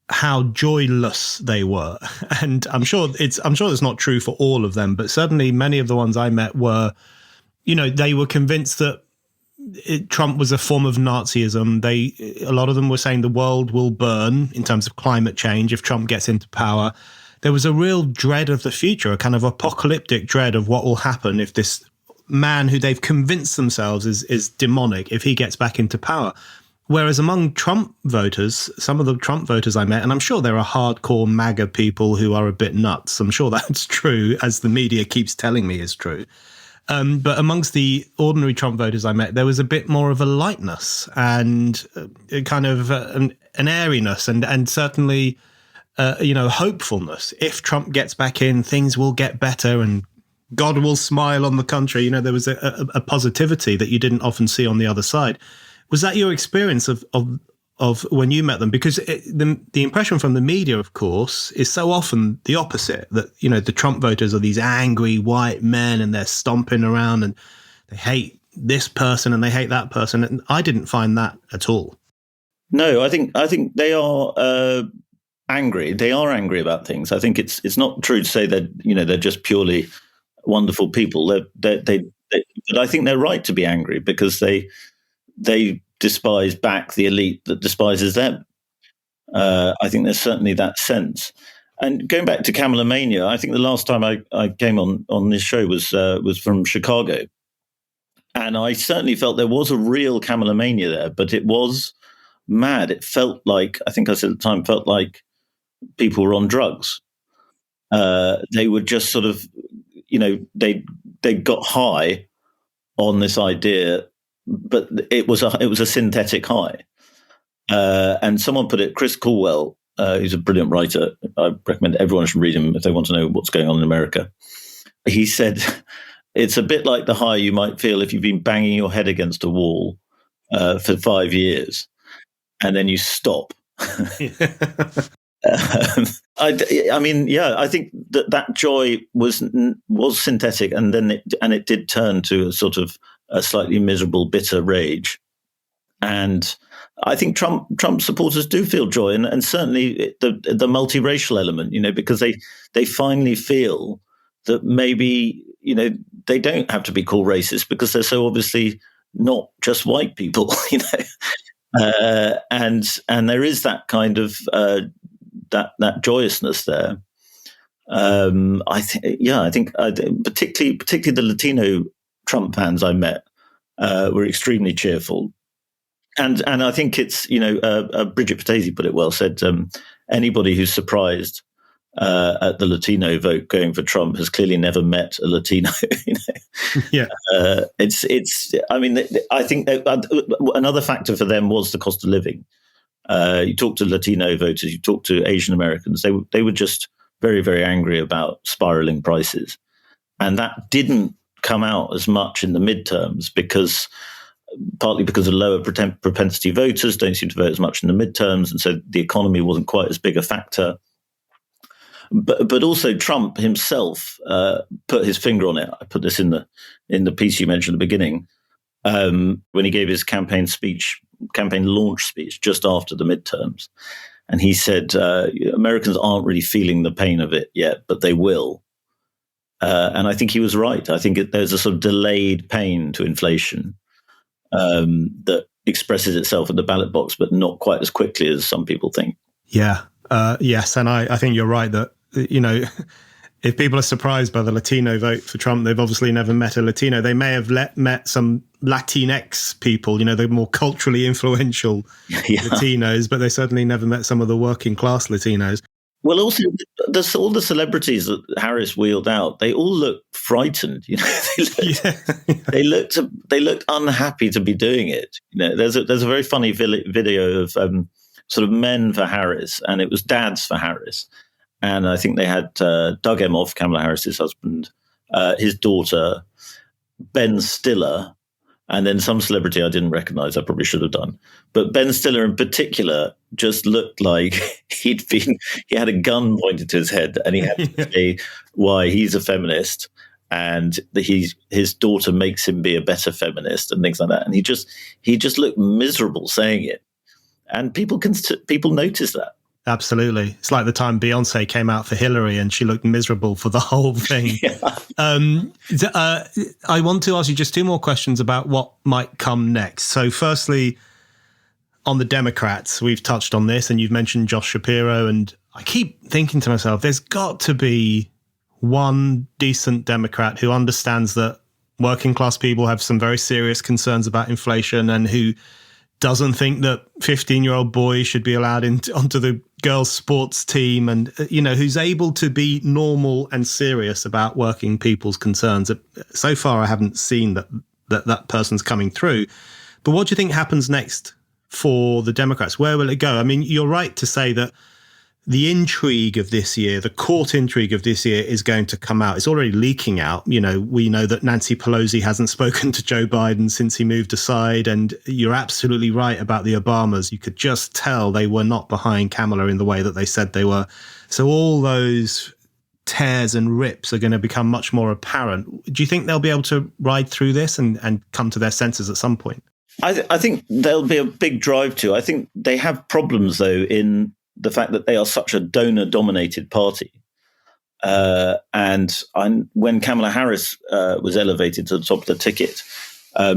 how joyless they were. And I'm sure it's not true for all of them, but certainly many of the ones I met were, they were convinced that Trump was a form of Nazism. A lot of them were saying the world will burn in terms of climate change if Trump gets into power. There was a real dread of the future, a kind of apocalyptic dread of what will happen if this man who they've convinced themselves is demonic, if he gets back into power. Whereas among Trump voters, some of the Trump voters I met, and I'm sure there are hardcore MAGA people who are a bit nuts. I'm sure that's true, as the media keeps telling me is true. But amongst the ordinary Trump voters I met, there was a bit more of a lightness and a kind of an airiness and certainly, hopefulness. If Trump gets back in, things will get better and God will smile on the country. There was a positivity that you didn't often see on the other side. Was that your experience of when you met them? Because the impression from the media, of course, is so often the opposite, that, the Trump voters are these angry white men and they're stomping around and they hate this person and they hate that person. And I didn't find that at all. No, I think they are angry. They are angry about things. I think it's not true to say that, they're just purely wonderful people. But I think they're right to be angry because they despise back the elite that despises them. I think there's certainly that sense. And going back to Kamala Mania, I think the last time I came on this show was from Chicago. And I certainly felt there was a real Kamala Mania there, but it was mad. It felt like, I think I said at the time, felt like people were on drugs. They were just sort of, they got high on this idea, but it was a synthetic high. And someone put it, Chris Colwell, who's a brilliant writer. I recommend everyone should read him if they want to know what's going on in America. He said, it's a bit like the high you might feel if you've been banging your head against a wall for 5 years and then you stop. I think that joy was synthetic, and then it did turn to a sort of a slightly miserable, bitter rage. And I think Trump supporters do feel joy, and certainly the multiracial element, because they finally feel that maybe they don't have to be called racist because they're so obviously not just white people, and there is that kind of that joyousness there. I think particularly the Latino Trump fans I met were extremely cheerful, and I think it's Bridget Patesi put it well. Said anybody who's surprised at the Latino vote going for Trump has clearly never met a Latino. Yeah, I mean, I think another factor for them was the cost of living. You talk to Latino voters, you talk to Asian Americans, they were just very, very angry about spiraling prices. And that didn't come out as much in the midterms partly because of lower propensity voters don't seem to vote as much in the midterms, and so the economy wasn't quite as big a factor. But also Trump himself put his finger on it. I put this in the piece you mentioned at the beginning, when he gave his campaign launch speech just after the midterms, and he said Americans aren't really feeling the pain of it yet, but they will. And I think he was right. I think there's a sort of delayed pain to inflation that expresses itself in the ballot box, but not quite as quickly as some people think. Yeah. Yes. And I think you're right that, if people are surprised by the Latino vote for Trump, they've obviously never met a Latino. They may have met some Latinx people, the more culturally influential Latinos, but they certainly never met some of the working class Latinos. Well, also, all the celebrities that Harris wheeled out, they all looked frightened. They looked unhappy to be doing it. There's a very funny video of sort of men for Harris, and it was dads for Harris. And I think they had Doug Emhoff, Kamala Harris's husband, his daughter, Ben Stiller, and then some celebrity I didn't recognize. I probably should have done. But Ben Stiller in particular just looked like he had a gun pointed to his head, and he had to say why he's a feminist and his daughter makes him be a better feminist and things like that. And he just looked miserable saying it. And people notice that. Absolutely. It's like the time Beyonce came out for Hillary and she looked miserable for the whole thing. I want to ask you just two more questions about what might come next. So firstly, on the Democrats, we've touched on this and you've mentioned Josh Shapiro, and I keep thinking to myself, there's got to be one decent Democrat who understands that working class people have some very serious concerns about inflation and who doesn't think that 15-year-old boys should be allowed onto the girls' sports team, and who's able to be normal and serious about working people's concerns. So far, I haven't seen that person's coming through. But what do you think happens next for the Democrats? Where will it go? I mean, you're right to say that the intrigue of this year, the court intrigue of this year, is going to come out. It's already leaking out. We know that Nancy Pelosi hasn't spoken to Joe Biden since he moved aside. And you're absolutely right about the Obamas. You could just tell they were not behind Kamala in the way that they said they were. So all those tears and rips are going to become much more apparent. Do you think they'll be able to ride through this and come to their senses at some point? I think there'll be a big drive to. I think they have problems, though, in the fact that they are such a donor-dominated party. And when Kamala Harris was elevated to the top of the ticket,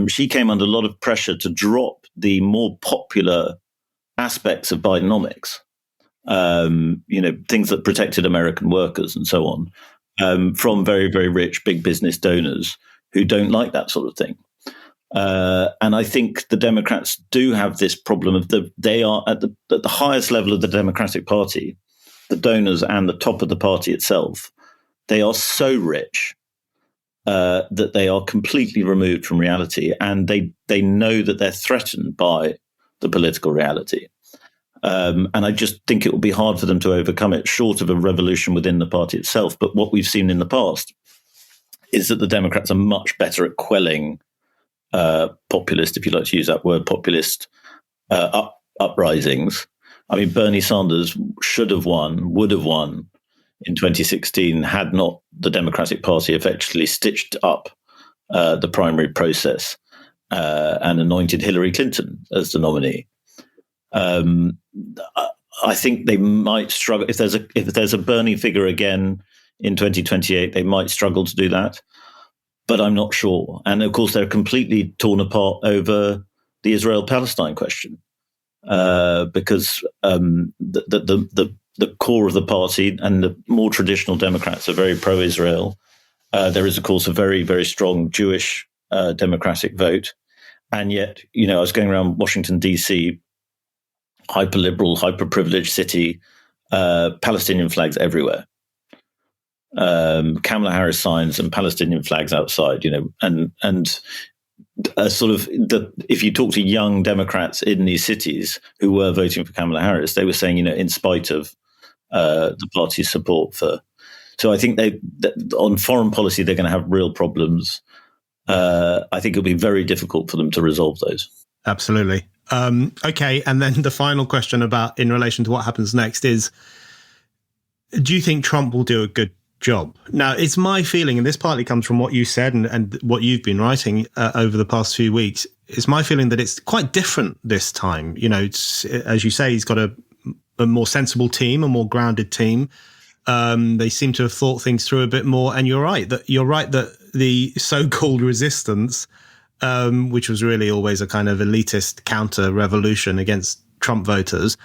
she came under a lot of pressure to drop the more popular aspects of Bidenomics, things that protected American workers and so on, from very, very rich big business donors who don't like that sort of thing. And I think the Democrats do have this problem of they are at the highest level of the Democratic Party, the donors and the top of the party itself. They are so rich that they are completely removed from reality, and they know that they're threatened by the political reality. And I just think it will be hard for them to overcome it, short of a revolution within the party itself. But what we've seen in the past is that the Democrats are much better at quelling populist, if you like to use that word, populist uprisings. I mean, Bernie Sanders would have won in 2016 had not the Democratic Party effectively stitched up the primary process and anointed Hillary Clinton as the nominee. I think they might struggle if there's a Bernie figure again in 2028. They might struggle to do that. But I'm not sure. And of course, they're completely torn apart over the Israel-Palestine question, because the core of the party and the more traditional Democrats are very pro-Israel. There is, of course, a very, very strong Jewish Democratic vote. And yet, I was going around Washington, D.C., hyper-liberal, hyper-privileged city, Palestinian flags everywhere. Kamala Harris signs and Palestinian flags outside, and sort of if you talk to young Democrats in these cities who were voting for Kamala Harris, they were saying, in spite of the party's support for So I think on foreign policy, they're going to have real problems. I think it'll be very difficult for them to resolve those. Absolutely. Okay. And then the final question about in relation to what happens next is, do you think Trump will do a good job? Now, it's my feeling, and this partly comes from what you said and what you've been writing over the past few weeks, it's my feeling that it's quite different this time. You know, it's, as you say, he's got a more sensible team, a more grounded team. They seem to have thought things through a bit more. And you're right that the so-called resistance, which was really always a kind of elitist counter-revolution against Trump voters,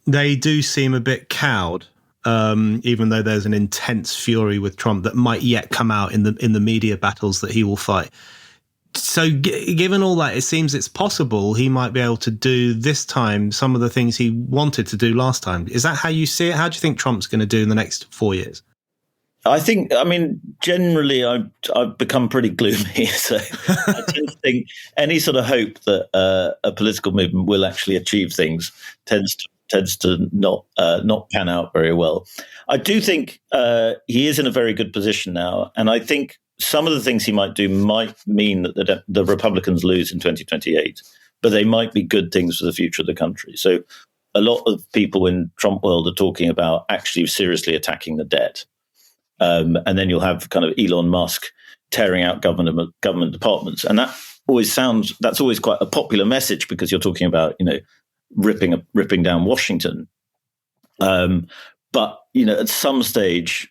they do seem a bit cowed, even though there's an intense fury with Trump that might yet come out in the media battles that he will fight. So given all that, it seems it's possible he might be able to do this time some of the things he wanted to do last time. Is that how you see it? How do you think Trump's going to do in the next 4 years? I mean, generally, I've become pretty gloomy. So I tend to think any sort of hope that a political movement will actually achieve things tends to not pan out very well. I do think he is in a very good position now, and I think some of the things he might do might mean that the Republicans lose in 2028, but they might be good things for the future of the country. So a lot of people in Trump world are talking about actually seriously attacking the debt. And then you'll have kind of Elon Musk tearing out government departments. And that's always quite a popular message because you're talking about, you know, ripping down Washington. But, you know, at some stage,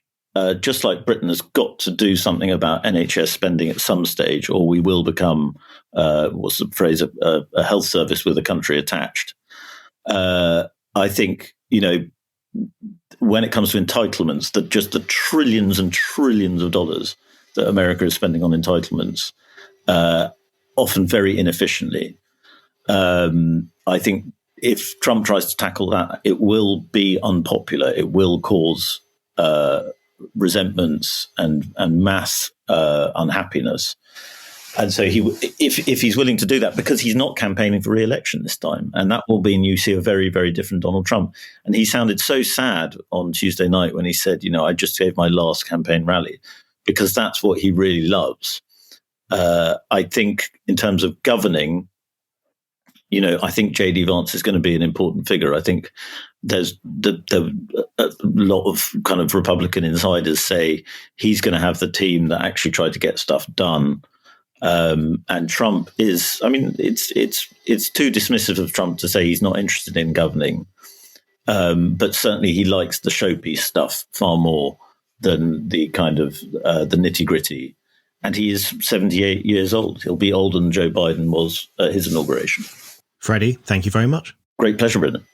just like Britain has got to do something about NHS spending at some stage, or we will become, what's the phrase, a health service with a country attached. I think, you know, when it comes to entitlements, that just the trillions and trillions of dollars that America is spending on entitlements, often very inefficiently. I think if Trump tries to tackle that, it will be unpopular. It will cause resentments and mass unhappiness. And so if he's willing to do that, because he's not campaigning for re-election this time, and that will mean you see a very, very different Donald Trump. And he sounded so sad on Tuesday night when he said, you know, I just gave my last campaign rally, because that's what he really loves. I think in terms of governing, you know, I think J.D. Vance is going to be an important figure. I think there's a lot of kind of Republican insiders say he's going to have the team that actually tried to get stuff done. And Trump is, I mean, it's too dismissive of Trump to say he's not interested in governing. But certainly he likes the showpiece stuff far more than the kind of the nitty gritty. And he is 78 years old. He'll be older than Joe Biden was at his inauguration. Freddie, thank you very much. Great pleasure, Brendan.